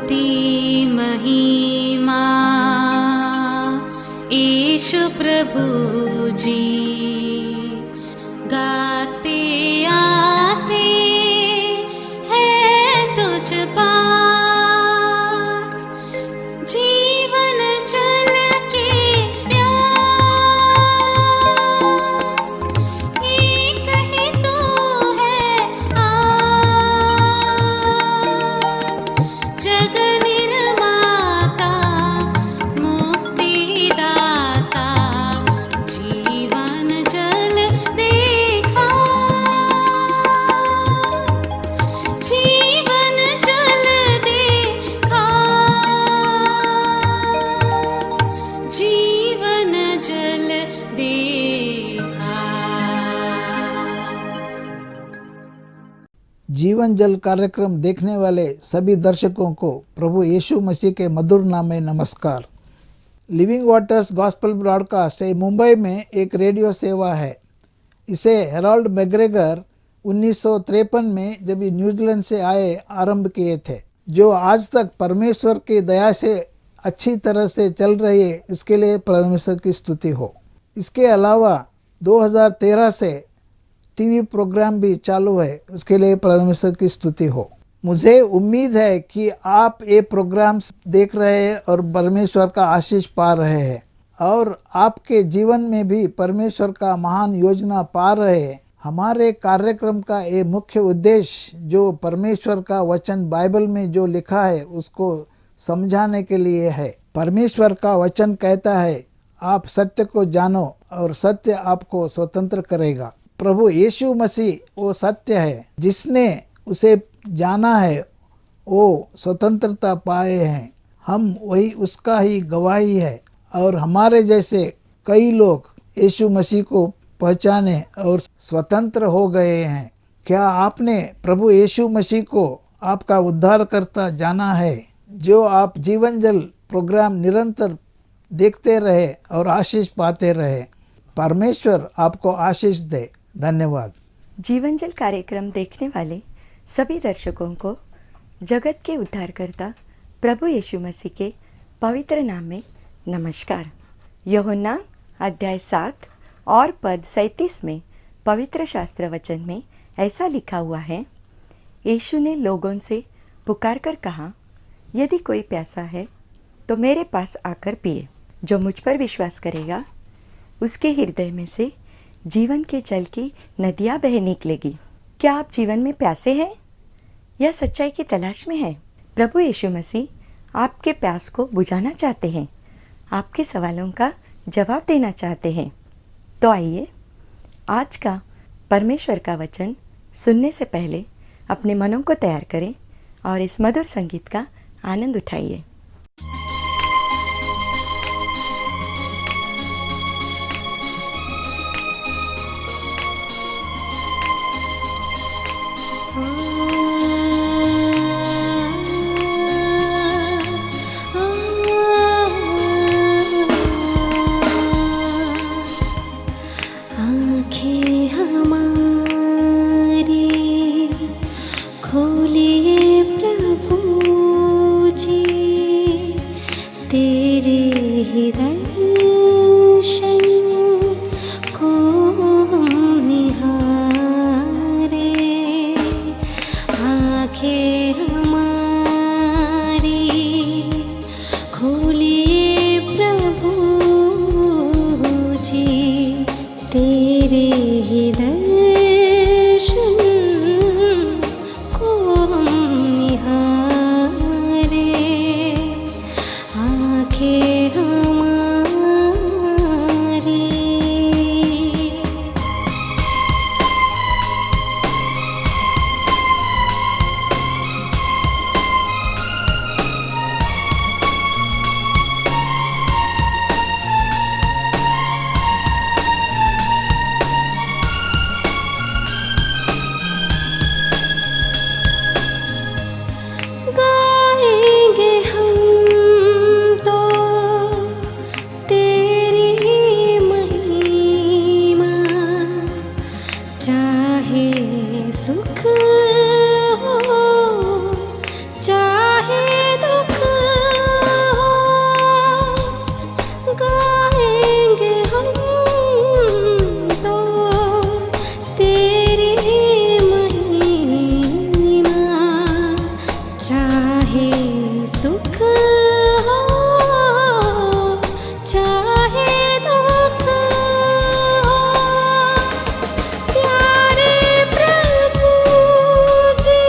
स्तुति महिमा यीशु प्रभु जी, गाते आते हैं तुझ पास, जीवन जल के प्यास, एक ही तू है आस, जग निर्माता मुक्तिदाता, जीवन जल देखा, जीवन जल देखा, जीवन जल देखा। जीवन जल कार्यक्रम देखने वाले सभी दर्शकों को प्रभु यीशु मसीह के मधुर नाम में नमस्कार। Living waters gospel broadcast Mumbai में एक रेडियो सेवा है। इसे हेरोल्ड मैग्रेगर 1953 में जब ये न्यूजीलैंड से आए आरंभ किए थे, जो आज तक परमेश्वर की दया से अच्छी तरह से चल रही है। इसके लिए परमेश्वर की स्तुति हो। इसके अलावा 2013 से टीवी प्रोग्राम भी चालू है, उसके लिए परमेश्वर की स्तुति हो। मुझे उम्मीद है कि आप ये प्रोग्राम्स देख रहे हैं और परमेश्वर का आशीष पा रहे हैं, और आपके जीवन में भी परमेश्वर का महान योजना पा रहे हैं। हमारे कार्यक्रम का ये मुख्य उद्देश्य जो परमेश्वर का वचन बाइबल में जो लिखा है उसको समझाने के लिए है। परमेश्वर का वचन कहता है, आप सत्य को जानो और सत्य आपको स्वतंत्र करेगा। प्रभु यीशु मसीह वो सत्य है, जिसने उसे जाना है वो स्वतंत्रता पाए हैं। हम वही उसका ही गवाही है, और हमारे जैसे कई लोग यीशु मसीह को पहचाने और स्वतंत्र हो गए हैं। क्या आपने प्रभु यीशु मसीह को आपका उद्धारकर्ता जाना है? जो आप जीवन जल प्रोग्राम निरंतर देखते रहे और आशीष पाते रहे। परमेश्वर आपको आशीष दे। धन्यवाद। जीवन जल कार्यक्रम देखने वाले सभी दर्शकों को जगत के उद्धारकर्ता प्रभु यीशु मसीह के पवित्र नाम में नमस्कार। यूहन्ना अध्याय 7 और पद 37 में पवित्र शास्त्र वचन में ऐसा लिखा हुआ है, यीशु ने लोगों से पुकार कर कहा, यदि कोई प्यासा है तो मेरे पास आकर पिए। जो मुझ पर विश्वास करेगा उसके हृदय में से जीवन के जल की नदियाँ बह निकलेगी। क्या आप जीवन में प्यासे हैं या सच्चाई की तलाश में हैं? प्रभु यीशु मसीह आपके प्यास को बुझाना चाहते हैं, आपके सवालों का जवाब देना चाहते हैं। तो आइए आज का परमेश्वर का वचन सुनने से पहले अपने मनों को तैयार करें और इस मधुर संगीत का आनंद उठाइए। आँखें हमारी खोलिए प्रभु जी, चाहे सुख हो चाहे दुख हो, प्यारे प्रभु जी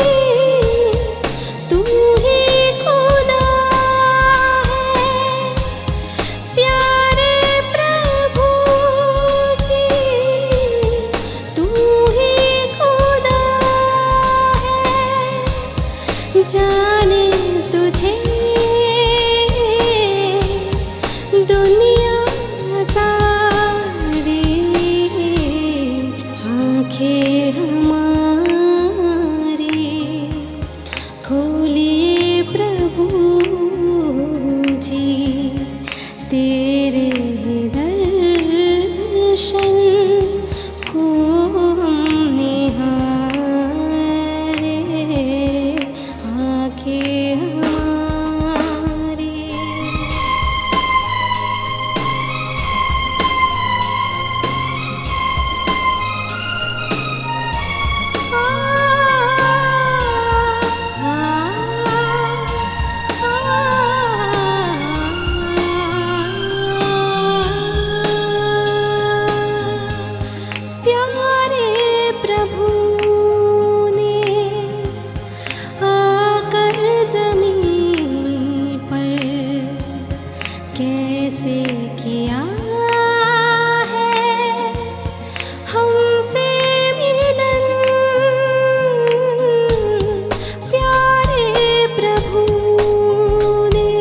तू ही खुदा है। प्यारे प्रभु जी तू ही खुदा है। जाने तुझे दुनिया सारी, आंखें हमारी खोलिए प्रभु जी, तेरे दर्शन को हम निहारे, आंखें हमारी। प्यारे प्रभु ने आकर जमीन पर कैसे किया है हमसे मिलन। प्यारे प्रभु ने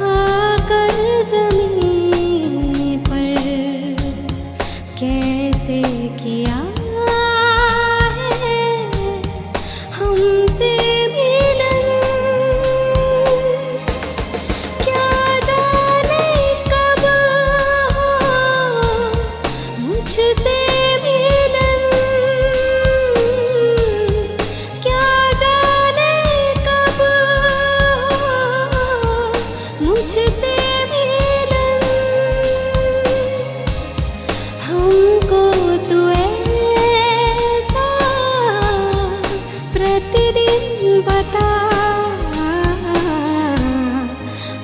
आकर जमीन पर कैसे किया है हमसे मिलन। क्या जाने कब हो मुझसे मिलन, क्या जाने कब हो मुझसे मिलन। हमको तू ऐसा प्रतिदिन बता,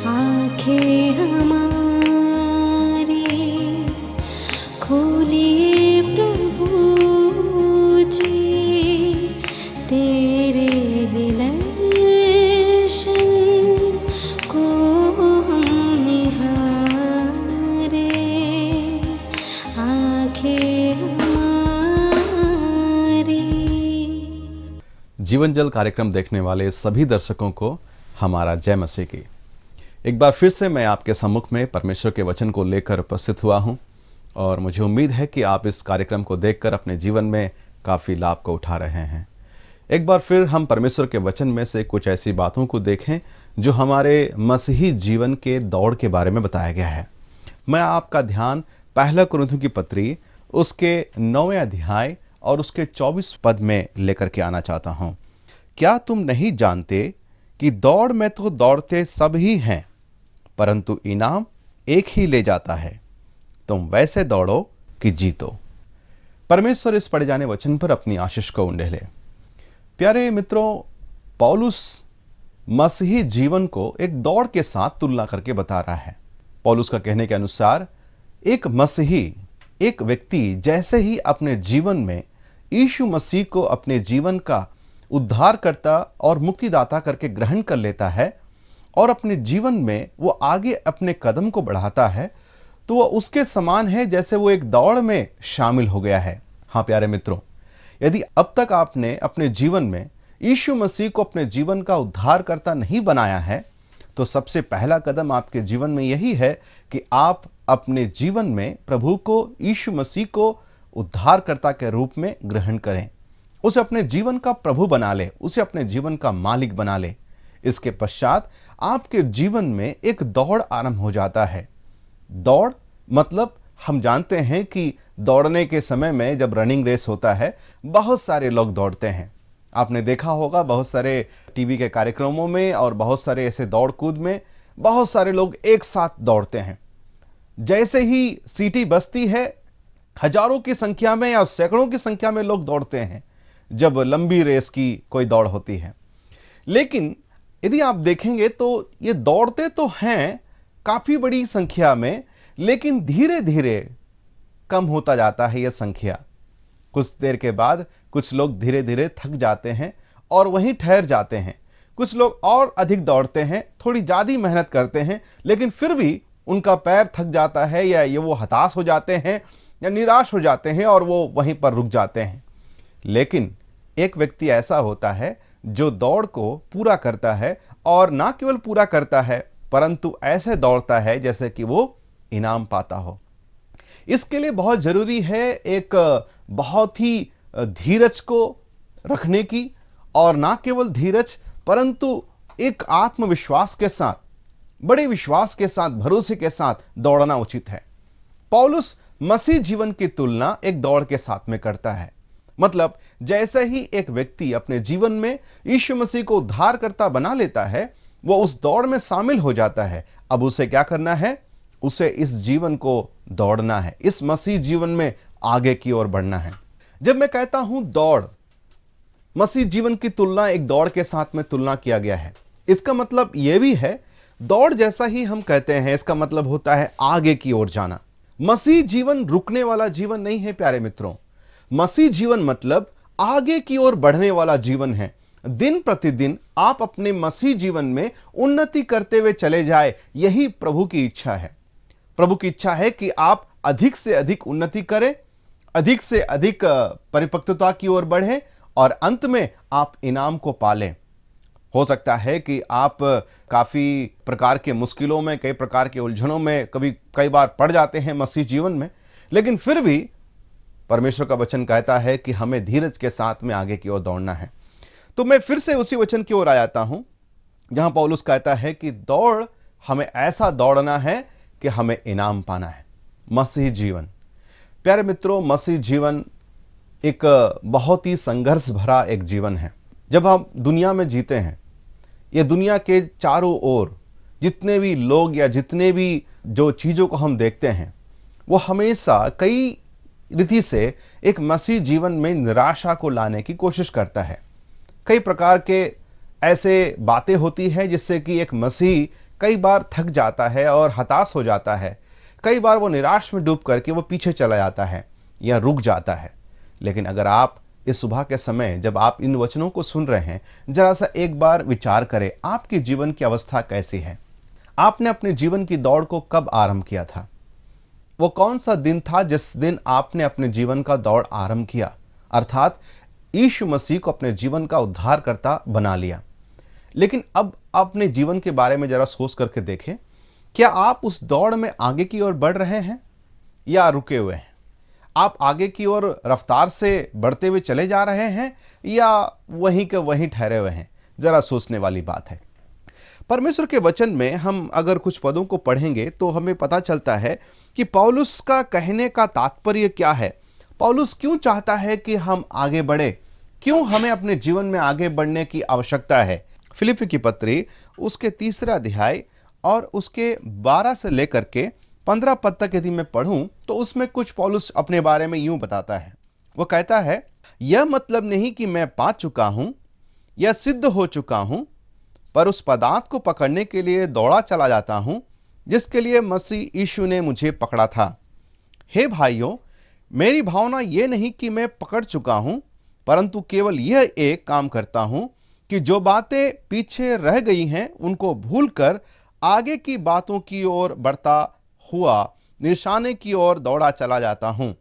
आंखें हमारी खोलिए प्रभु जी, तेरे दर्शन को हम निहारे, आंखें हमारी। जीवन जल कार्यक्रम देखने वाले सभी दर्शकों को हमारा जय मसीह की। एक बार फिर से मैं आपके सम्मुख में परमेश्वर के वचन को लेकर उपस्थित हुआ हूं और मुझे उम्मीद है कि आप इस कार्यक्रम को देखकर अपने जीवन में काफ़ी लाभ को उठा रहे हैं। एक बार फिर हम परमेश्वर के वचन में से कुछ ऐसी बातों को देखें जो हमारे मसीही जीवन के दौड़ के बारे में बताया गया है। मैं आपका ध्यान पहला कुरिन्थियों की पत्री उसके 9वें अध्याय और उसके 24 पद में लेकर के आना चाहता हूं। क्या तुम नहीं जानते कि दौड़ में तो दौड़ते सब ही हैं, परंतु इनाम एक ही ले जाता है। तुम वैसे दौड़ो कि जीतो। परमेश्वर इस पढ़े जाने वचन पर अपनी आशीष को उंडेले। प्यारे मित्रों, पौलुस मसीही जीवन को एक दौड़ के साथ तुलना करके बता रहा है। पौलुस का कहने के अनुसार एक मसीही, एक व्यक्ति जैसे ही अपने जीवन में यीशु मसीह को अपने जीवन का उद्धारकर्ता और मुक्तिदाता करके ग्रहण कर लेता है और अपने जीवन में वो आगे अपने कदम को बढ़ाता है, तो वह उसके समान है जैसे वो एक दौड़ में शामिल हो गया है। हाँ प्यारे मित्रों, यदि अब तक आपने अपने जीवन में यीशु मसीह को अपने जीवन का उद्धारकर्ता नहीं बनाया है, तो सबसे पहला कदम आपके जीवन में यही है कि आप अपने जीवन में प्रभु को, यीशु मसीह को उद्धारकर्ता के रूप में ग्रहण करें। उसे अपने जीवन का प्रभु बना ले, उसे अपने जीवन का मालिक बना ले। इसके पश्चात आपके जीवन में एक दौड़ आरंभ हो जाता है। दौड़ मतलब हम जानते हैं कि दौड़ने के समय में जब रनिंग रेस होता है, बहुत सारे लोग दौड़ते हैं। आपने देखा होगा बहुत सारे टीवी के कार्यक्रमों में और बहुत सारे ऐसे दौड़ कूद में बहुत सारे लोग एक साथ दौड़ते हैं। जैसे ही सीटी बजती है, हजारों की संख्या में या सैकड़ों की संख्या में लोग दौड़ते हैं जब लंबी रेस की कोई दौड़ होती है। लेकिन यदि आप देखेंगे तो ये दौड़ते तो हैं काफी बड़ी संख्या में, लेकिन धीरे धीरे कम होता जाता है यह संख्या। कुछ देर के बाद कुछ लोग धीरे धीरे थक जाते हैं और वहीं ठहर जाते हैं। कुछ लोग और अधिक दौड़ते हैं, थोड़ी ज़्यादा मेहनत करते हैं, लेकिन फिर भी उनका पैर थक जाता है या ये वो हताश हो जाते हैं या निराश हो जाते हैं और वो वहीं पर रुक जाते हैं। लेकिन एक व्यक्ति ऐसा होता है जो दौड़ को पूरा करता है, और ना केवल पूरा करता है परंतु ऐसे दौड़ता है जैसे कि वो इनाम पाता हो। इसके लिए बहुत ज़रूरी है एक बहुत ही धीरज को रखने की, और ना केवल धीरज परंतु एक आत्मविश्वास के साथ, बड़े विश्वास के साथ, भरोसे के साथ दौड़ना उचित है। पौलुस मसीह जीवन की तुलना एक दौड़ के साथ में करता है। मतलब जैसे ही एक व्यक्ति अपने जीवन में यीशु मसीह को उद्धारकर्ता बना लेता है, वो उस दौड़ में शामिल हो जाता है। अब उसे क्या करना है? उसे इस जीवन को दौड़ना है, इस मसीह जीवन में आगे की ओर बढ़ना है। जब मैं कहता हूं दौड़, मसीह जीवन की तुलना एक दौड़ के साथ में तुलना किया गया है, इसका मतलब यह भी है, दौड़ जैसा ही हम कहते हैं इसका मतलब होता है आगे की ओर जाना। मसीह जीवन रुकने वाला जीवन नहीं है प्यारे मित्रों। मसीह जीवन मतलब आगे की ओर बढ़ने वाला जीवन है। दिन प्रतिदिन आप अपने मसीह जीवन में उन्नति करते हुए चले जाए, यही प्रभु की इच्छा है। प्रभु की इच्छा है कि आप अधिक से अधिक उन्नति करें, अधिक से अधिक परिपक्वता की ओर बढ़ें और अंत में आप इनाम को पालें। हो सकता है कि आप काफ़ी प्रकार के मुश्किलों में, कई प्रकार के उलझनों में कई बार पड़ जाते हैं मसीह जीवन में, लेकिन फिर भी परमेश्वर का वचन कहता है कि हमें धीरज के साथ में आगे की ओर दौड़ना है। तो मैं फिर से उसी वचन की ओर आ जाता हूं जहां पौलुस कहता है कि दौड़ हमें ऐसा दौड़ना है कि हमें इनाम पाना है। मसीह जीवन, प्यारे मित्रों, मसीह जीवन एक बहुत ही संघर्ष भरा एक जीवन है। जब हम दुनिया में जीते हैं, ये दुनिया के चारों ओर जितने भी लोग या जितने भी जो चीज़ों को हम देखते हैं, वो हमेशा कई रीति से एक मसीह जीवन में निराशा को लाने की कोशिश करता है। कई प्रकार के ऐसे बातें होती है जिससे कि एक मसीह कई बार थक जाता है और हताश हो जाता है। कई बार वो निराश में डूब करके वो पीछे चला जाता है या रुक जाता है। लेकिन अगर आप इस सुबह के समय जब आप इन वचनों को सुन रहे हैं, जरा सा एक बार विचार करें, आपके जीवन की अवस्था कैसी है? आपने अपने जीवन की दौड़ को कब आरंभ किया था? वो कौन सा दिन था जिस दिन आपने अपने जीवन का दौड़ आरंभ किया, अर्थात यीशु मसीह को अपने जीवन का उद्धारकर्ता बना लिया? लेकिन अब अपने जीवन के बारे में जरा सोच करके देखें, क्या आप उस दौड़ में आगे की ओर बढ़ रहे हैं या रुके हुए हैं? आप आगे की ओर रफ्तार से बढ़ते हुए चले जा रहे हैं या वहीं के वहीं ठहरे हुए हैं? जरा सोचने वाली बात है। परमेश्वर के वचन में हम अगर कुछ पदों को पढ़ेंगे तो हमें पता चलता है कि पौलुस का कहने का तात्पर्य क्या है। पौलुस क्यों चाहता है कि हम आगे बढ़े, क्यों हमें अपने जीवन में आगे बढ़ने की आवश्यकता है। फिलिप्पी की पत्री उसके 3 अध्याय और उसके 12 से लेकर के 15 पद तक यदि मैं पढ़ूं तो उसमें कुछ पौलुस अपने बारे में यूं बताता है। वो कहता है, यह मतलब नहीं कि मैं पा चुका हूं या सिद्ध हो चुका हूं, पर उस पदार्थ को पकड़ने के लिए दौड़ा चला जाता हूं जिसके लिए मसीह यीशु ने मुझे पकड़ा था। हे भाइयों, मेरी भावना यह नहीं कि मैं पकड़ चुका हूं, परंतु केवल यह एक काम करता हूं कि जो बातें पीछे रह गई हैं उनको भूलकर आगे की बातों की ओर बढ़ता हुआ निशाने की ओर दौड़ा चला जाता हूं,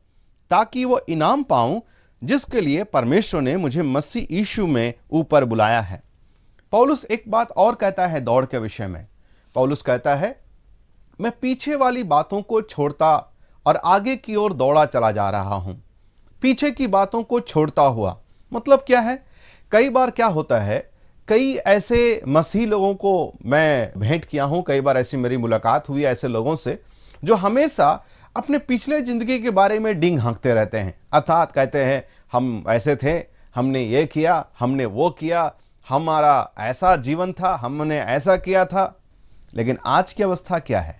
ताकि वो इनाम पाऊं जिसके लिए परमेश्वर ने मुझे मसीह यीशु में ऊपर बुलाया है। पौलुस एक बात और कहता है दौड़ के विषय में। पौलुस कहता है, मैं पीछे वाली बातों को छोड़ता और आगे की ओर दौड़ा चला जा रहा हूं। पीछे की बातों को छोड़ता हुआ मतलब क्या है? कई बार क्या होता है, कई ऐसे मसीह लोगों को मैं भेंट किया हूं, कई बार ऐसी मेरी मुलाकात हुई ऐसे लोगों से जो हमेशा अपने पिछले जिंदगी के बारे में डिंग हाँकते रहते हैं। अर्थात कहते हैं, हम ऐसे थे, हमने ये किया, हमने वो किया, हमारा ऐसा जीवन था, हमने ऐसा किया था। लेकिन आज की अवस्था क्या है?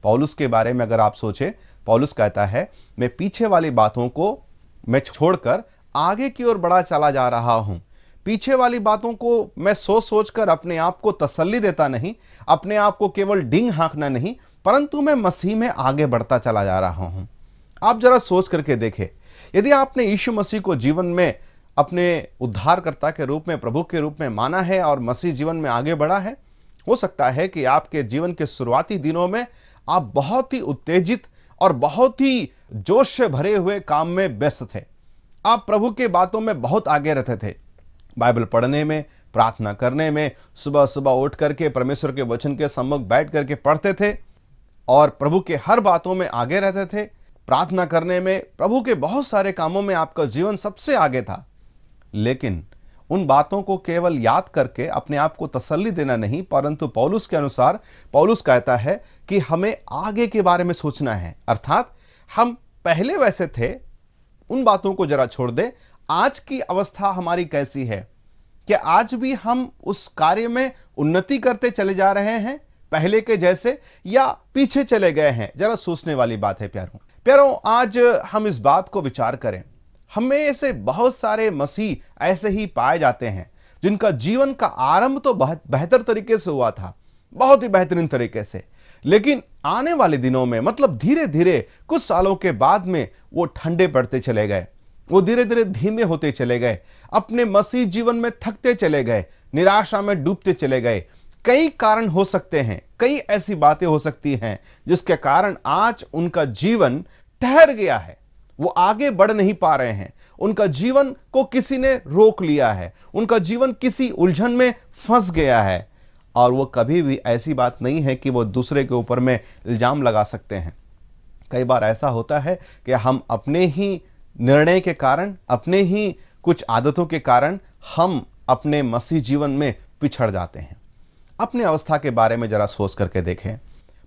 पौलुस के बारे में अगर आप सोचें, पौलुस कहता है, मैं पीछे वाली बातों को मैं छोड़कर आगे की ओर बढ़ा चला जा रहा हूं। पीछे वाली बातों को मैं सोच सोच कर अपने आप को तसल्ली देता नहीं, अपने आप को केवल डिंग हाँकना नहीं, परंतु मैं मसीह में आगे बढ़ता चला जा रहा हूं। आप जरा सोच करके देखें, यदि आपने यीशु मसीह को जीवन में अपने उद्धारकर्ता के रूप में, प्रभु के रूप में माना है और मसीह जीवन में आगे बढ़ा है, हो सकता है कि आपके जीवन के शुरुआती दिनों में आप बहुत ही उत्तेजित और बहुत ही जोश से भरे हुए काम में व्यस्त थे। आप प्रभु के बातों में बहुत आगे रहते थे, बाइबल पढ़ने में, प्रार्थना करने में, सुबह सुबह उठ करके परमेश्वर के वचन के सम्मुख बैठ करके पढ़ते थे और प्रभु के हर बातों में आगे रहते थे। प्रार्थना करने में, प्रभु के बहुत सारे कामों में आपका जीवन सबसे आगे था। लेकिन उन बातों को केवल याद करके अपने आप को तसल्ली देना नहीं, परंतु पौलुस के अनुसार पौलुस कहता है कि हमें आगे के बारे में सोचना है। अर्थात हम पहले वैसे थे, उन बातों को जरा छोड़ दे। आज की अवस्था हमारी कैसी है? क्या आज भी हम उस कार्य में उन्नति करते चले जा रहे हैं पहले के जैसे, या पीछे चले गए हैं? जरा सोचने वाली बात है प्यारों, आज हम इस बात को विचार करें। हमें से बहुत सारे मसीह ऐसे ही पाए जाते हैं जिनका जीवन का आरंभ तो बहुत बेहतर तरीके से हुआ था, बहुत ही बेहतरीन तरीके से, लेकिन आने वाले दिनों में, मतलब धीरे धीरे कुछ सालों के बाद में, वो ठंडे पड़ते चले गए, वो धीरे धीरे धीमे होते चले गए, अपने मसीह जीवन में थकते चले गए, निराशा में डूबते चले गए। कई कारण हो सकते हैं, कई ऐसी बातें हो सकती हैं जिसके कारण आज उनका जीवन ठहर गया है, वो आगे बढ़ नहीं पा रहे हैं, उनका जीवन को किसी ने रोक लिया है, उनका जीवन किसी उलझन में फंस गया है। और वो कभी भी ऐसी बात नहीं है कि वो दूसरे के ऊपर में इल्जाम लगा सकते हैं। कई बार ऐसा होता है कि हम अपने ही निर्णय के कारण, अपने ही कुछ आदतों के कारण हम अपने मसीह जीवन में पिछड़ जाते हैं। अपनी अवस्था के बारे में जरा सोच करके देखें।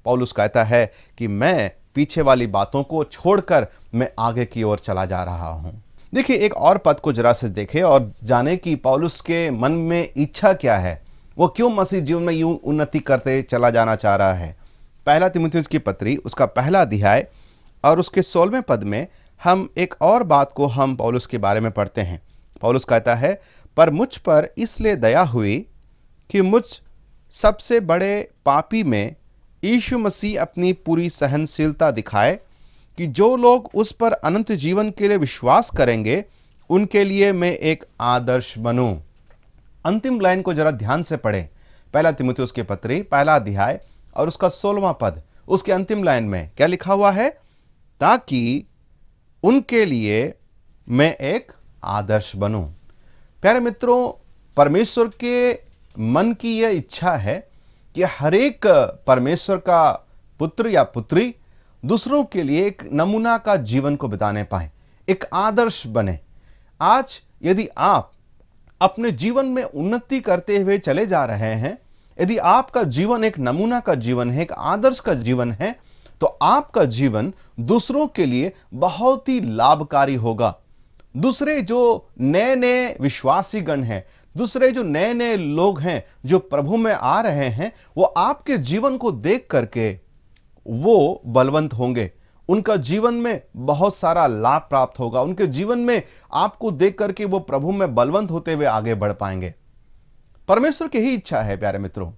पौलुस कहता है कि मैं पीछे वाली बातों को छोड़कर मैं आगे की ओर चला जा रहा हूं। देखिए, एक और पद को जरा से देखें और जाने कि पौलुस के मन में इच्छा क्या है, वो क्यों मसीह जीवन में यूं उन्नति करते चला जाना चाह रहा है। पहला तीमुथियुस की पत्री, उसका पहला अध्याय और उसके 16वें पद में हम एक और बात को हम पौलुस के बारे में पढ़ते हैं। पौलुस कहता है, पर मुझ पर इसलिए दया हुई कि मुझ सबसे बड़े पापी में यीशु मसीह अपनी पूरी सहनशीलता दिखाए कि जो लोग उस पर अनंत जीवन के लिए विश्वास करेंगे उनके लिए मैं एक आदर्श बनूं। अंतिम लाइन को जरा ध्यान से पढ़ें। पहला तीमुथियुस की पत्री, पहला अध्याय और उसका 16वां पद, उसके अंतिम लाइन में क्या लिखा हुआ है? ताकि उनके लिए मैं एक आदर्श बनूं। प्यारे मित्रों, परमेश्वर के मन की यह इच्छा है कि हर एक परमेश्वर का पुत्र या पुत्री दूसरों के लिए एक नमूना का जीवन को बिताने पाए, एक आदर्श बने। आज यदि आप अपने जीवन में उन्नति करते हुए चले जा रहे हैं, यदि आपका जीवन एक नमूना का जीवन है, एक आदर्श का जीवन है, तो आपका जीवन दूसरों के लिए बहुत ही लाभकारी होगा। दूसरे जो नए नए विश्वासी गण हैं, दूसरे जो नए नए लोग हैं जो प्रभु में आ रहे हैं, वो आपके जीवन को देख करके वो बलवंत होंगे, उनका जीवन में बहुत सारा लाभ प्राप्त होगा, उनके जीवन में आपको देख करके वो प्रभु में बलवंत होते हुए आगे बढ़ पाएंगे। परमेश्वर की ही इच्छा है प्यारे मित्रों।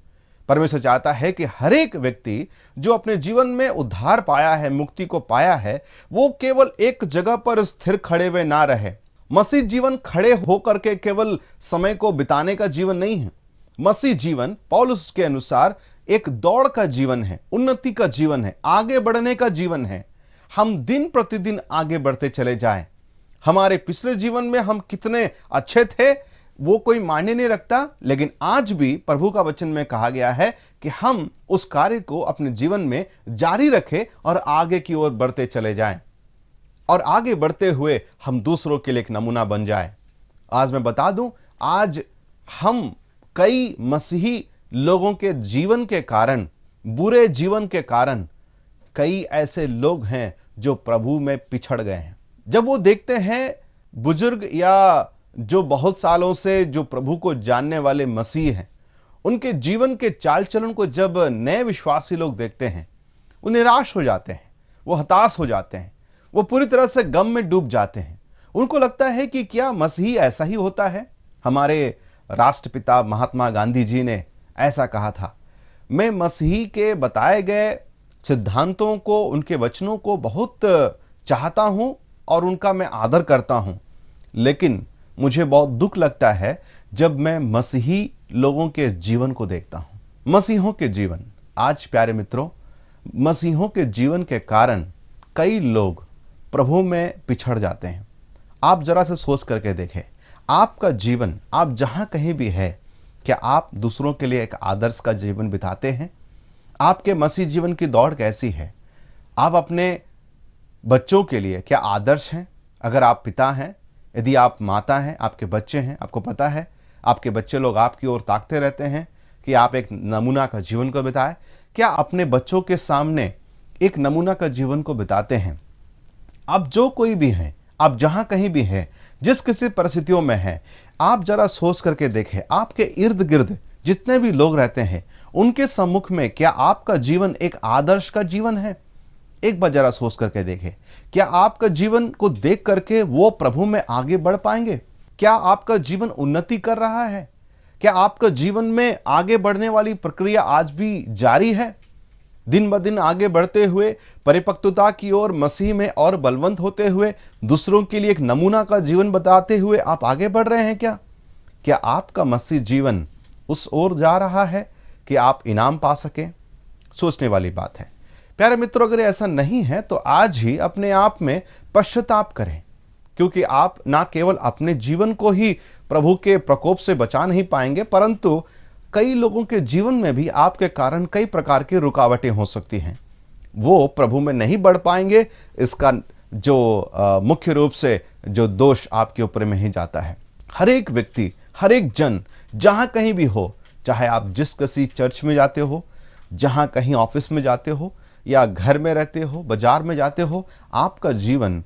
परमेश्वर चाहता है कि हर एक व्यक्ति जो अपने जीवन में उद्धार पाया है, मुक्ति को पाया है, वो केवल एक जगह पर स्थिर खड़े हुए ना रहे। मसीह जीवन खड़े होकर के केवल समय को बिताने का जीवन नहीं है। मसीह जीवन पौलुस के अनुसार एक दौड़ का जीवन है, उन्नति का जीवन है, आगे बढ़ने का जीवन है। हम दिन प्रतिदिन आगे बढ़ते चले जाएं। हमारे पिछले जीवन में हम कितने अच्छे थे वो कोई मायने नहीं रखता, लेकिन आज भी प्रभु का वचन में कहा गया है कि हम उस कार्य को अपने जीवन में जारी रखें और आगे की ओर बढ़ते चले जाएं, और आगे बढ़ते हुए हम दूसरों के लिए एक नमूना बन जाएं। आज मैं बता दूं, आज हम कई मसीही लोगों के जीवन के कारण, बुरे जीवन के कारण, कई ऐसे लोग हैं जो प्रभु में पिछड़ गए हैं। जब वो देखते हैं बुजुर्ग या जो बहुत सालों से जो प्रभु को जानने वाले मसीह हैं, उनके जीवन के चाल चलन को जब नए विश्वासी लोग देखते हैं, वो निराश हो जाते हैं, वो हताश हो जाते हैं, वो पूरी तरह से गम में डूब जाते हैं। उनको लगता है कि क्या मसीह ऐसा ही होता है? हमारे राष्ट्रपिता महात्मा गांधी जी ने ऐसा कहा था, मैं मसीह के बताए गए सिद्धांतों को, उनके वचनों को बहुत चाहता हूं और उनका मैं आदर करता हूं, लेकिन मुझे बहुत दुख लगता है जब मैं मसीही लोगों के जीवन को देखता हूं। मसीहों के जीवन, आज प्यारे मित्रों, मसीहों के जीवन के कारण कई लोग प्रभु में पिछड़ जाते हैं। आप जरा से सोच करके देखें, आपका जीवन, आप जहां कहीं भी है, क्या आप दूसरों के लिए एक आदर्श का जीवन बिताते हैं? आपके मसीह जीवन की दौड़ कैसी है? आप अपने बच्चों के लिए क्या आदर्श हैं? अगर आप पिता हैं, यदि आप माता हैं, आपके बच्चे हैं, आपको पता है आपके बच्चे लोग आपकी ओर ताकते रहते हैं कि आप एक नमूना का जीवन को बिताएं। क्या अपने बच्चों के सामने एक नमूना का जीवन को बिताते हैं? आप जो कोई भी हैं, आप जहां कहीं भी हैं, जिस किसी परिस्थितियों में हैं, आप जरा सोच करके देखें, आपके इर्द गिर्द जितने भी लोग रहते हैं उनके सम्मुख में क्या आपका जीवन एक आदर्श का जीवन है? एक बार जरा सोच करके देखें, क्या आपका जीवन को देख करके वो प्रभु में आगे बढ़ पाएंगे? क्या आपका जीवन उन्नति कर रहा है? क्या आपका जीवन में आगे बढ़ने वाली प्रक्रिया आज भी जारी है? दिन ब दिन आगे बढ़ते हुए, परिपक्वता की ओर मसीह में और बलवंत होते हुए, दूसरों के लिए एक नमूना का जीवन बताते हुए आप आगे बढ़ रहे हैं क्या? क्या आपका मसीह जीवन उस ओर जा रहा है कि आप इनाम पा सकें? सोचने वाली बात है प्यारे मित्रों। अगर ऐसा नहीं है तो आज ही अपने आप में पश्चाताप करें, क्योंकि आप ना केवल अपने जीवन को ही प्रभु के प्रकोप से बचा नहीं पाएंगे, परंतु कई लोगों के जीवन में भी आपके कारण कई प्रकार की रुकावटें हो सकती हैं। वो प्रभु में नहीं बढ़ पाएंगे, इसका जो मुख्य रूप से जो दोष आपके ऊपर में ही जाता है। हर एक व्यक्ति, हर एक जन जहां कहीं भी हो, चाहे आप जिस किसी चर्च में जाते हो, जहां कहीं ऑफिस में जाते हो, या घर में रहते हो, बाजार में जाते हो, आपका जीवन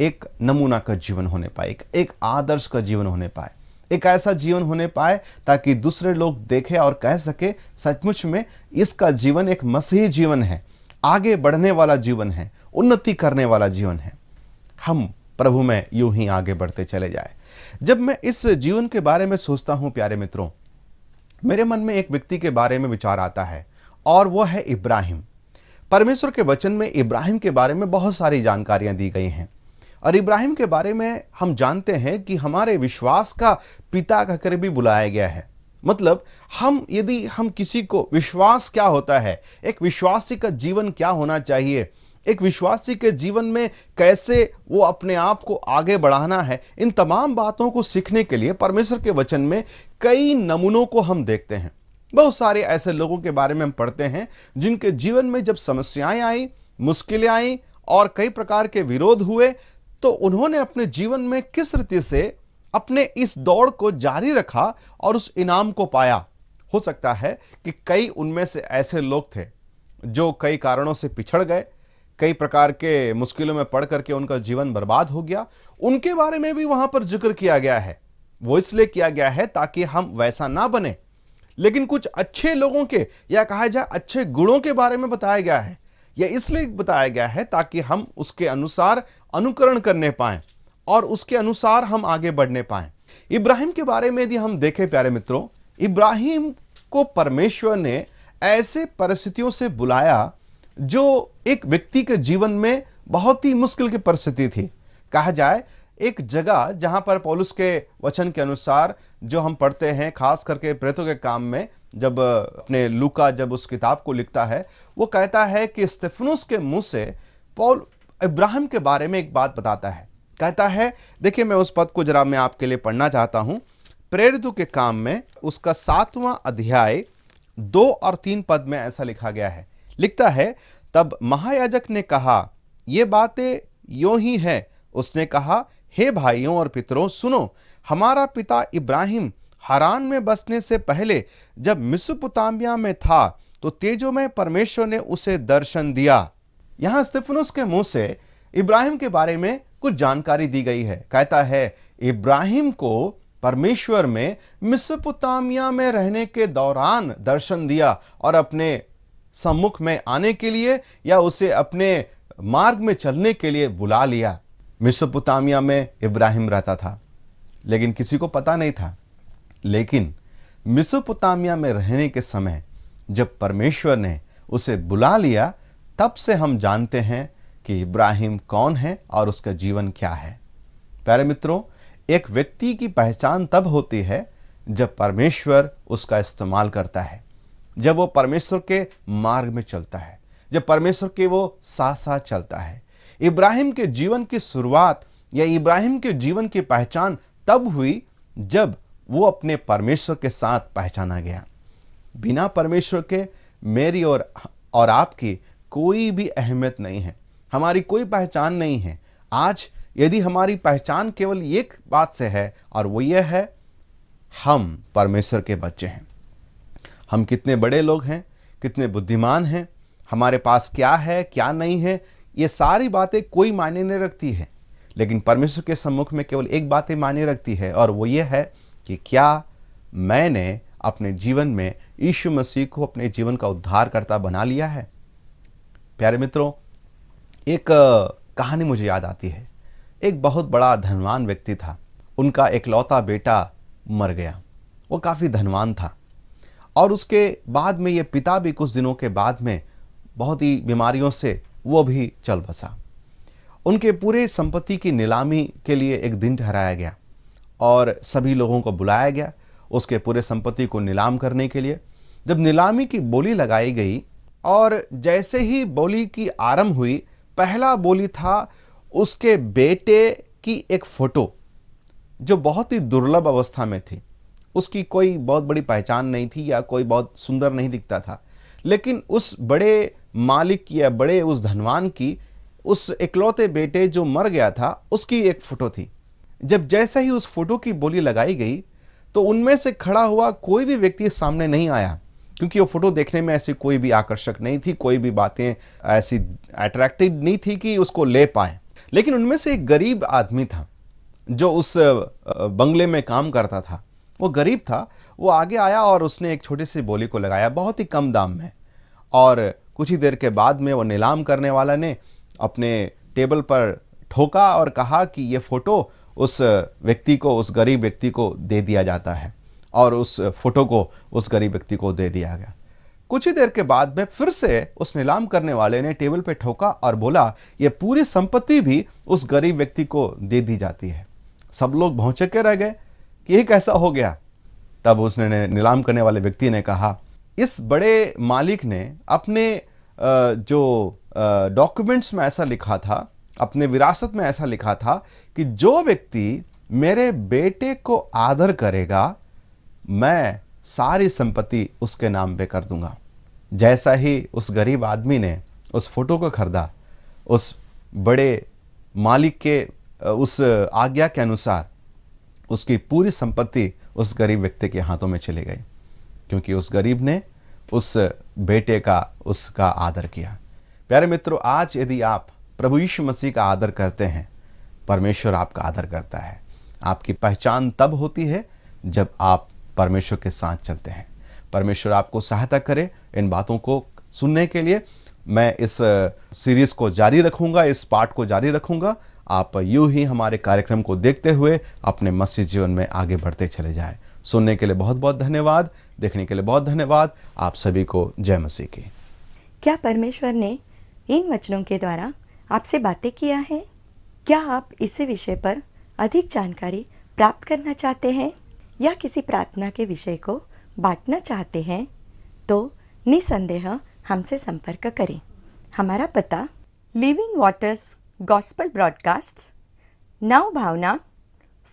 एक नमूना का जीवन होने पाए, एक आदर्श का जीवन होने पाए, एक ऐसा जीवन होने पाए ताकि दूसरे लोग देखें और कह सके सचमुच में इसका जीवन एक मसीही जीवन है, आगे बढ़ने वाला जीवन है, उन्नति करने वाला जीवन है। हम प्रभु में यूं ही आगे बढ़ते चले जाए। जब मैं इस जीवन के बारे में सोचता हूं प्यारे मित्रों, मेरे मन में एक व्यक्ति के बारे में विचार आता है और वो है इब्राहिम। परमेश्वर के वचन में इब्राहिम के बारे में बहुत सारी जानकारियां दी गई हैं और इब्राहिम के बारे में हम जानते हैं कि हमारे विश्वास का पिता कहकर भी बुलाया गया है। मतलब यदि हम किसी को, विश्वास क्या होता है, एक विश्वासी का जीवन क्या होना चाहिए, एक विश्वासी के जीवन में कैसे वो अपने आप को आगे बढ़ाना है, इन तमाम बातों को सीखने के लिए परमेश्वर के वचन में कई नमूनों को हम देखते हैं। बहुत सारे ऐसे लोगों के बारे में हम पढ़ते हैं जिनके जीवन में जब समस्याएं आई, मुश्किलें आई और कई प्रकार के विरोध हुए, तो उन्होंने अपने जीवन में किस रीति से अपने इस दौड़ को जारी रखा और उस इनाम को पाया। हो सकता है कि कई उनमें से ऐसे लोग थे जो कई कारणों से पिछड़ गए, कई प्रकार के मुश्किलों में पड़ करके उनका जीवन बर्बाद हो गया। उनके बारे में भी वहां पर जिक्र किया गया है। वो इसलिए किया गया है ताकि हम वैसा ना बने, लेकिन कुछ अच्छे लोगों के, या कहा जाए अच्छे गुणों के बारे में बताया गया है। यह इसलिए बताया गया है ताकि हम उसके अनुसार अनुकरण करने पाएं और उसके अनुसार हम आगे बढ़ने पाएं। इब्राहिम के बारे में यदि हम देखें प्यारे मित्रों, इब्राहिम को परमेश्वर ने ऐसे परिस्थितियों से बुलाया जो एक व्यक्ति के जीवन में बहुत ही मुश्किल की परिस्थिति थी। कहा जाए एक जगह जहां पर पौलुस के वचन के अनुसार जो हम पढ़ते हैं, खास करके प्रेरितों के काम में, जब अपने लूका जब उस किताब को लिखता है, वो कहता है कि स्तिफनुस के मुंह से पौल इब्राहिम के बारे में एक बात बताता है। कहता है, देखिए मैं उस पद को जरा मैं आपके लिए पढ़ना चाहता हूं। प्रेरितों के काम में उसका 7वां अध्याय 2 और 3 पद में ऐसा लिखा गया है। लिखता है, तब महायाजक ने कहा, ये बातें यों ही है। उसने कहा, हे भाइयों और पितरों सुनो, हमारा पिता इब्राहिम हारान में बसने से पहले जब मेसोपोटामिया में था तो तेजोमय परमेश्वर ने उसे दर्शन दिया। यहां स्तिफनुस के मुंह से इब्राहिम के बारे में कुछ जानकारी दी गई है। कहता है, इब्राहिम को परमेश्वर में मेसोपोटामिया में रहने के दौरान दर्शन दिया और अपने सम्मुख में आने के लिए या उसे अपने मार्ग में चलने के लिए बुला लिया। मेसोपोटामिया में इब्राहिम रहता था, लेकिन किसी को पता नहीं था लेकिन मेसोपोटामिया में रहने के समय जब परमेश्वर ने उसे बुला लिया, तब से हम जानते हैं कि इब्राहिम कौन है और उसका जीवन क्या है। प्यारे मित्रों, एक व्यक्ति की पहचान तब होती है जब परमेश्वर उसका इस्तेमाल करता है, जब वो परमेश्वर के मार्ग में चलता है, जब परमेश्वर के वो साथ साथ चलता है। इब्राहिम के जीवन की शुरुआत या इब्राहिम के जीवन की पहचान तब हुई जब वो अपने परमेश्वर के साथ पहचाना गया। बिना परमेश्वर के मेरी और आपकी कोई भी अहमियत नहीं है, हमारी कोई पहचान नहीं है। आज यदि हमारी पहचान केवल एक बात से है और वो ये है, हम परमेश्वर के बच्चे हैं। हम कितने बड़े लोग हैं, कितने बुद्धिमान हैं, हमारे पास क्या है क्या नहीं है, ये सारी बातें कोई मायने नहीं रखती है। लेकिन परमेश्वर के सम्मुख में केवल एक बात मायने रखती है और वो ये है कि क्या मैंने अपने जीवन में यीशु मसीह को अपने जीवन का उद्धारकर्ता बना लिया है। प्यारे मित्रों, एक कहानी मुझे याद आती है। एक बहुत बड़ा धनवान व्यक्ति था, उनका एकलौता बेटा मर गया। वो काफ़ी धनवान था और उसके बाद में ये पिता भी कुछ दिनों के बाद में बहुत ही बीमारियों से वो भी चल बसा। उनके पूरे संपत्ति की नीलामी के लिए एक दिन ठहराया गया और सभी लोगों को बुलाया गया उसके पूरे संपत्ति को नीलाम करने के लिए। जब नीलामी की बोली लगाई गई और जैसे ही बोली की आरंभ हुई, पहला बोली था उसके बेटे की एक फोटो जो बहुत ही दुर्लभ अवस्था में थी। उसकी कोई बहुत बड़ी पहचान नहीं थी या कोई बहुत सुंदर नहीं दिखता था, लेकिन उस बड़े मालिक की या बड़े उस धनवान की उस इकलौते बेटे जो मर गया था उसकी एक फोटो थी। जब जैसे ही उस फोटो की बोली लगाई गई तो उनमें से खड़ा हुआ कोई भी व्यक्ति सामने नहीं आया, क्योंकि वो फोटो देखने में ऐसी कोई भी आकर्षक नहीं थी, कोई भी बातें ऐसी अट्रैक्टिव नहीं थी कि उसको ले पाए। लेकिन उनमें से एक गरीब आदमी था जो उस बंगले में काम करता था। वो गरीब था, वो आगे आया और उसने एक छोटी सी बोली को लगाया बहुत ही कम दाम में। और कुछ ही देर के बाद में वो नीलाम करने वाला ने अपने टेबल पर ठोका और कहा कि ये फोटो उस व्यक्ति को, उस गरीब व्यक्ति को दे दिया जाता है। और उस फोटो को उस गरीब व्यक्ति को दे दिया गया। कुछ ही देर के बाद में फिर से उस नीलाम करने वाले ने टेबल पे ठोका और बोला ये पूरी संपत्ति भी उस गरीब व्यक्ति को दे दी जाती है। सब लोग भौंचक्के रह गए कि ये कैसा हो गया। तब उसने नीलाम करने वाले व्यक्ति ने कहा, इस बड़े मालिक ने अपने जो डॉक्यूमेंट्स में ऐसा लिखा था, अपने विरासत में ऐसा लिखा था कि जो व्यक्ति मेरे बेटे को आदर करेगा मैं सारी संपत्ति उसके नाम पे कर दूंगा। जैसा ही उस गरीब आदमी ने उस फोटो को खरीदा, उस बड़े मालिक के उस आज्ञा के अनुसार उसकी पूरी संपत्ति उस गरीब व्यक्ति के हाथों में चली गई, क्योंकि उस गरीब ने उस बेटे का उसका आदर किया। प्यारे मित्रों, आज यदि आप प्रभु यीशु मसीह का आदर करते हैं, परमेश्वर आपका आदर करता है। आपकी पहचान तब होती है जब आप परमेश्वर के साथ चलते हैं। परमेश्वर आपको सहायता करे इन बातों को सुनने के लिए। मैं इस सीरीज को जारी रखूंगा, इस पाठ को जारी रखूंगा। आप यूं ही हमारे कार्यक्रम को देखते हुए अपने मसीह जीवन में आगे बढ़ते चले जाएं। सुनने के लिए बहुत बहुत धन्यवाद, देखने के लिए बहुत धन्यवाद। आप सभी को जय मसीह की। क्या परमेश्वर ने इन वचनों के द्वारा आपसे बातें किया है? क्या आप इसी विषय पर अधिक जानकारी प्राप्त करना चाहते हैं या किसी प्रार्थना के विषय को बांटना चाहते हैं? तो निसंदेह हमसे संपर्क करें। हमारा पता living waters gospel broadcast, Nav Bhavna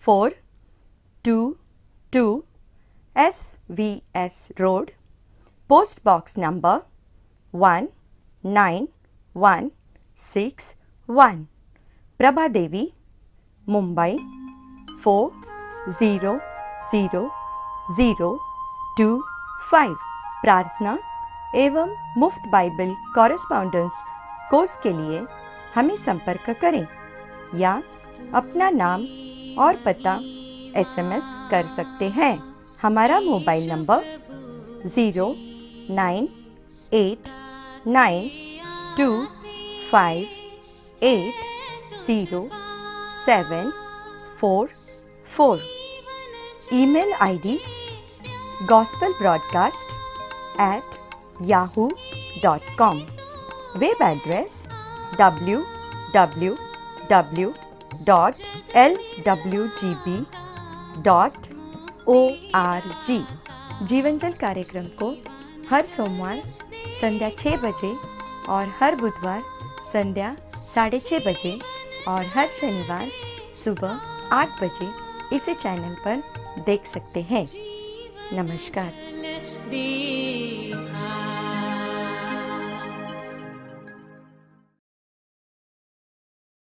422 SVS road, post box number 19161, Prabha Devi, Mumbai 400025। प्रार्थना एवं मुफ्त बाइबल कॉरेस्पॉन्डेंस कोर्स के लिए हमें संपर्क करें या अपना नाम और पता SMS कर सकते हैं। हमारा mobile number 0989258074 email ID gospelbroadcast@yahoo.com, web address www.lwgb.org। जीवनजल कार्यक्रम को हर सोमवार संध्या 6 बजे और हर बुधवार संध्या 6:30 बजे और हर शनिवार सुबह 8 बजे इसी चैनल पर देख सकते हैं। नमस्कार।